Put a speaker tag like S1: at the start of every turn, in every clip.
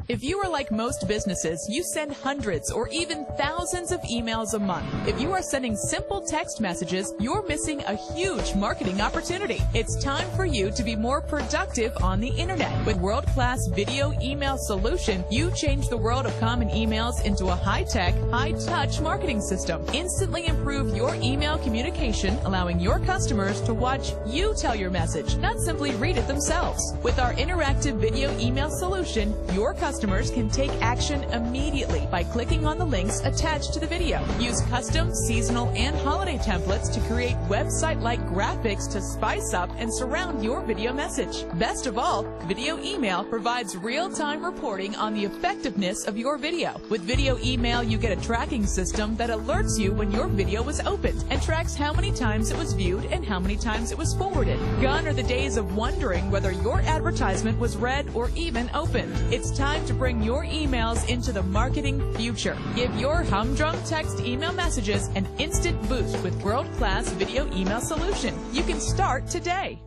S1: If you are like most businesses, you send hundreds or even thousands of emails a month. If you are sending simple text messages, you're missing a huge marketing opportunity. It's time for you to be more productive on the internet. With world-class video email solution, you change the world of common emails into a high-tech, high-touch marketing system. Instantly improve your email communication, allowing your customers to watch you tell your message, not simply read it themselves. With our interactive video email solution, your customers can take action immediately by clicking on the links attached to the video. Use custom, seasonal, and holiday templates to create website-like graphics to spice up and surround your video message. Best of all, video email provides real-time reporting on the effectiveness of your video. With video email, you get a tracking system that alerts you when your video was opened and tracks how many times it was viewed and how many times it was forwarded. Gone are the days of wondering whether your advertisement was read or even opened. It's time to bring your emails into the marketing future. Give your humdrum text email messages an instant boost with world-class video email solution. You can start today.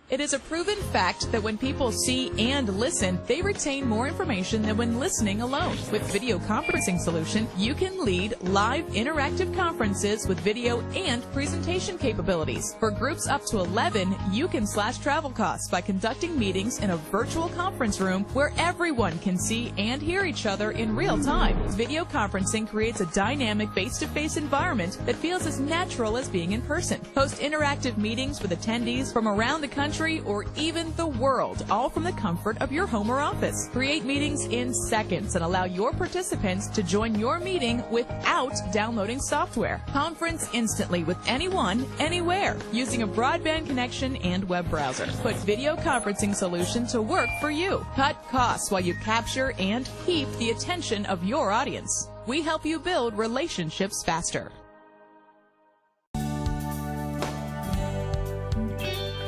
S1: It is a proven fact that when people see and listen, they retain more information than when listening alone. With Video Conferencing Solution, you can lead live interactive conferences with video and presentation capabilities. For groups up to 11, you can slash travel costs by conducting meetings in a virtual conference room where everyone can see and hear each other in real time. Video conferencing creates a dynamic face-to-face environment that feels as natural as being in person. Host interactive meetings with attendees from around the country or even the world, all from the comfort of your home or office. Create meetings in seconds and allow your participants to join your meeting without downloading software. Conference instantly with anyone, anywhere, using a broadband connection and web browser. Put Video Conferencing Solution to work for you. Cut costs while you capture and keep the attention of your audience. We help you build relationships faster.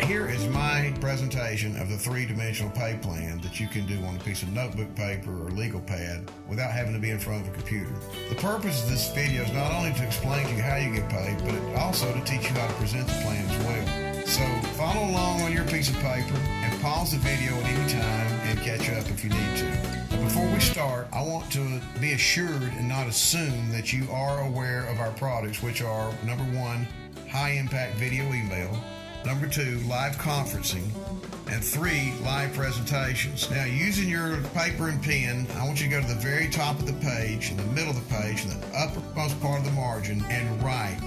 S2: Here is my presentation of the three-dimensional pay plan that you can do on a piece of notebook paper or legal pad without having to be in front of a computer. The purpose of this video is not only to explain to you how you get paid, but also to teach you how to present the plan as well. So follow along on your piece of paper and pause the video at any time and catch up if you need to. But before we start, I want to be assured and not assume that you are aware of our products, which are, number one, high-impact video email, number two, live conferencing, and three, live presentations. Now, using your paper and pen, I want you to go to the very top of the page, in the middle of the page, in the uppermost part of the margin, and write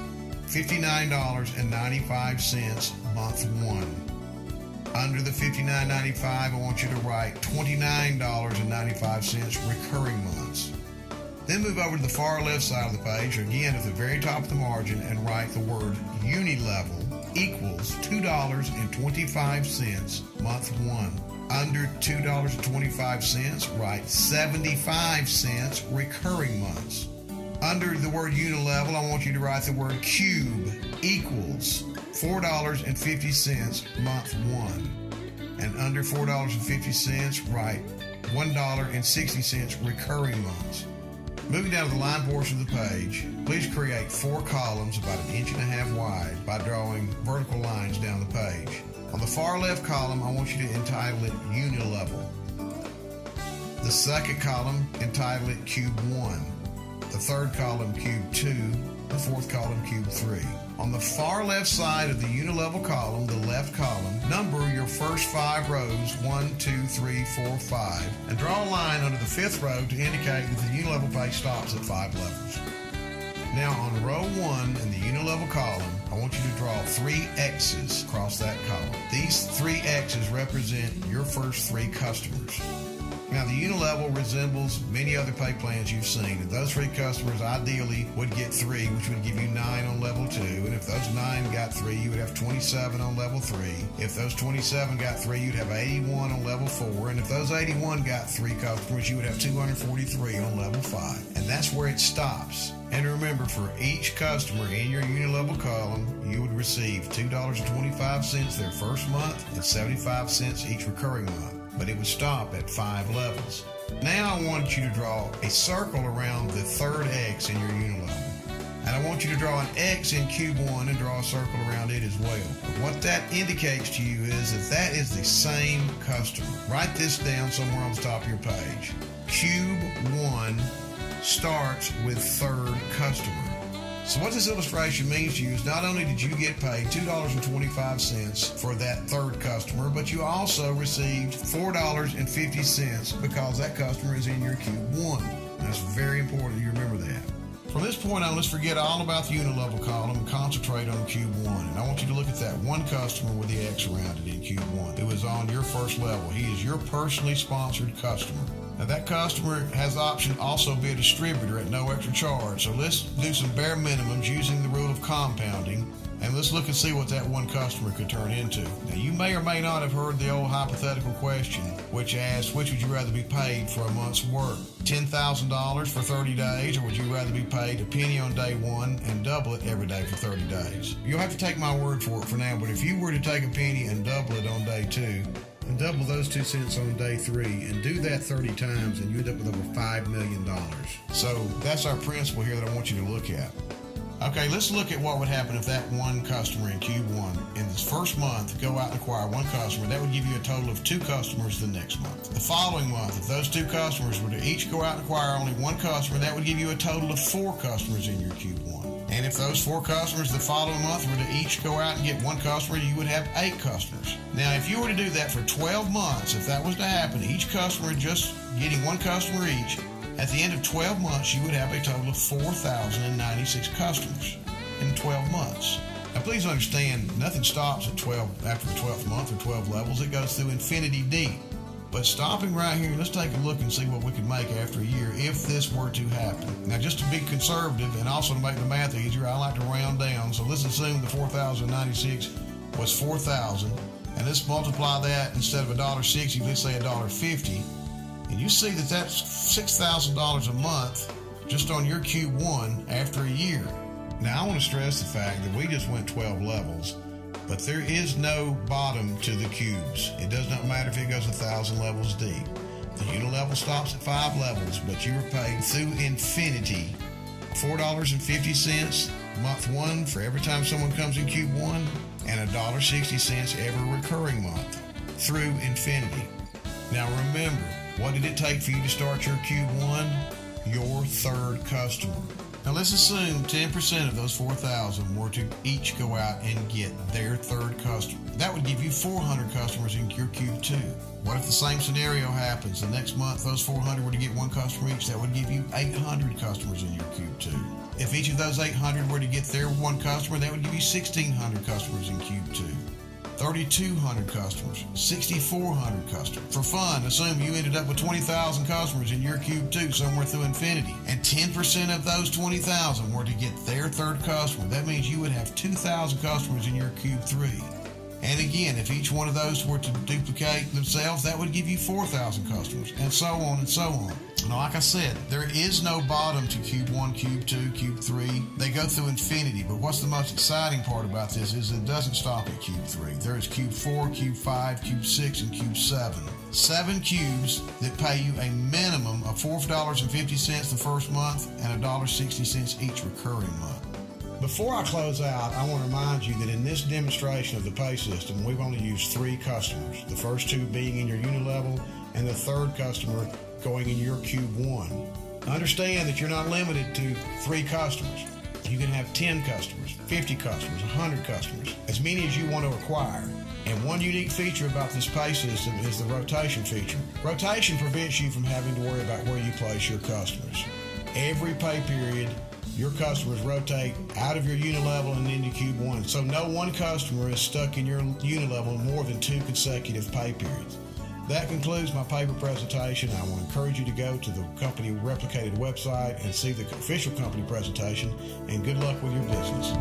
S2: $59.95 month one. Under the $59.95, I want you to write $29.95 recurring months. Then move over to the far left side of the page, again at the very top of the margin, and write the word Unilevel equals $2.25 month one. Under $2.25, write 75 cents recurring months. Under the word Unilevel, I want you to write the word Cube equals $4.50 month one. And under $4.50, write $1.60 recurring months. Moving down to the line portion of the page, please create 4 columns about 1.5 inches wide by drawing vertical lines down the page. On the far left column, I want you to entitle it Unilevel. The second column, entitle it Cube 1. The third column, Cube 2. The fourth column, Cube 3. On the far left side of the Unilevel column, the left column, number your first 5 rows, 1, 2, 3, 4, 5, and draw a line under the 5th row to indicate that the Unilevel page stops at 5 levels. Now on row 1 in the Unilevel column, I want you to draw 3 X's across that column. These 3 X's represent your first 3 customers. Now, the Unilevel resembles many other pay plans you've seen, and those 3 customers ideally would get 3, which would give you 9 on level 2, and if those 9 got 3, you would have 27 on level 3. If those 27 got 3, you'd have 81 on level 4, and if those 81 got 3 customers, you would have 243 on level 5, and that's where it stops. And remember, for each customer in your Unilevel column, you would receive $2.25 their first month and 75 cents each recurring month. But it would stop at 5 levels. Now I want you to draw a circle around the third X in your Unilevel. And I want you to draw an X in Cube 1 and draw a circle around it as well. What that indicates to you is that is the same customer. Write this down somewhere on the top of your page. Cube 1 starts with third customer. So what this illustration means to you is not only did you get paid $2.25 for that third customer, but you also received $4.50 because that customer is in your Cube 1. That's very important you remember that. From this point on, let's forget all about the unilevel column and concentrate on Cube 1. And I want you to look at that one customer with the X around it in Cube 1 who is on your first level. He is your personally sponsored customer. Now that customer has the option to also be a distributor at no extra charge. So let's do some bare minimums using the rule of compounding, and let's look and see what that one customer could turn into. Now you may or may not have heard the old hypothetical question, which asks, which would you rather be paid for a month's work? $10,000 for 30 days, or would you rather be paid a penny on day one and double it every day for 30 days? You'll have to take my word for it for now, but if you were to take a penny and double it on day 2, and double those 2 cents on day 3, and do that 30 times, and you end up with over $5 million. So that's our principle here that I want you to look at. Okay, let's look at what would happen if that one customer in Cube 1 in this first month go out and acquire one customer. That would give you a total of 2 customers the next month. The following month, if those 2 customers were to each go out and acquire only one customer, that would give you a total of 4 customers in your Cube 1. And if those 4 customers the following month were to each go out and get one customer, you would have 8 customers. Now, if you were to do that for 12 months, if that was to happen, each customer just getting one customer each, at the end of 12 months, you would have a total of 4,096 customers in 12 months. Now, please understand, nothing stops at 12 after the 12th month or 12 levels. It goes through infinity deep. But stopping right here, let's take a look and see what we could make after a year if this were to happen. Now, just to be conservative and also to make the math easier, I like to round down. So let's assume the 4,096 was 4,000, and let's multiply that instead of $1.60, let's say $1.50. And you see that that's $6,000 a month just on your Cube 1 after a year. Now, I want to stress the fact that we just went 12 levels, but there is no bottom to the cubes. It does not matter if it goes 1,000 levels deep. The unilevel stops at 5 levels, but you are paid through infinity $4.50 month 1 for every time someone comes in Cube 1, and $1.60 every recurring month through infinity. Now remember, what did it take for you to start your Cube 1? Your third customer. Now let's assume 10% of those 4,000 were to each go out and get their third customer. That would give you 400 customers in your Cube 2. What if the same scenario happens? The next month, those 400 were to get one customer each. That would give you 800 customers in your Cube 2. If each of those 800 were to get their one customer, that would give you 1,600 customers in Cube 2. 3,200 customers, 6,400 customers. For fun, assume you ended up with 20,000 customers in your Cube 2 somewhere through infinity, and 10% of those 20,000 were to get their third customer. That means you would have 2,000 customers in your Cube 3. And again, if each one of those were to duplicate themselves, that would give you 4,000 customers, and so on and so on. Now, like I said, there is no bottom to Cube 1, Cube 2, Cube 3. They go through infinity, but what's the most exciting part about this is it doesn't stop at Cube 3. There is Cube 4, Cube 5, Cube 6, and Cube 7. 7 cubes that pay you a minimum of $4.50 the first month and $1.60 each recurring month. Before I close out, I want to remind you that in this demonstration of the pay system, we've only used 3 customers, the first 2 being in your unilevel and the third customer going in your Cube 1. Understand that you're not limited to 3 customers. You can have 10 customers, 50 customers, 100 customers, as many as you want to acquire. And one unique feature about this pay system is the rotation feature. Rotation prevents you from having to worry about where you place your customers. Every pay period, your customers rotate out of your unilevel and into Cube 1. So no one customer is stuck in your unilevel more than 2 consecutive pay periods. That concludes my paper presentation. I want to encourage you to go to the Company Replicated website and see the official company presentation, and good luck with your business.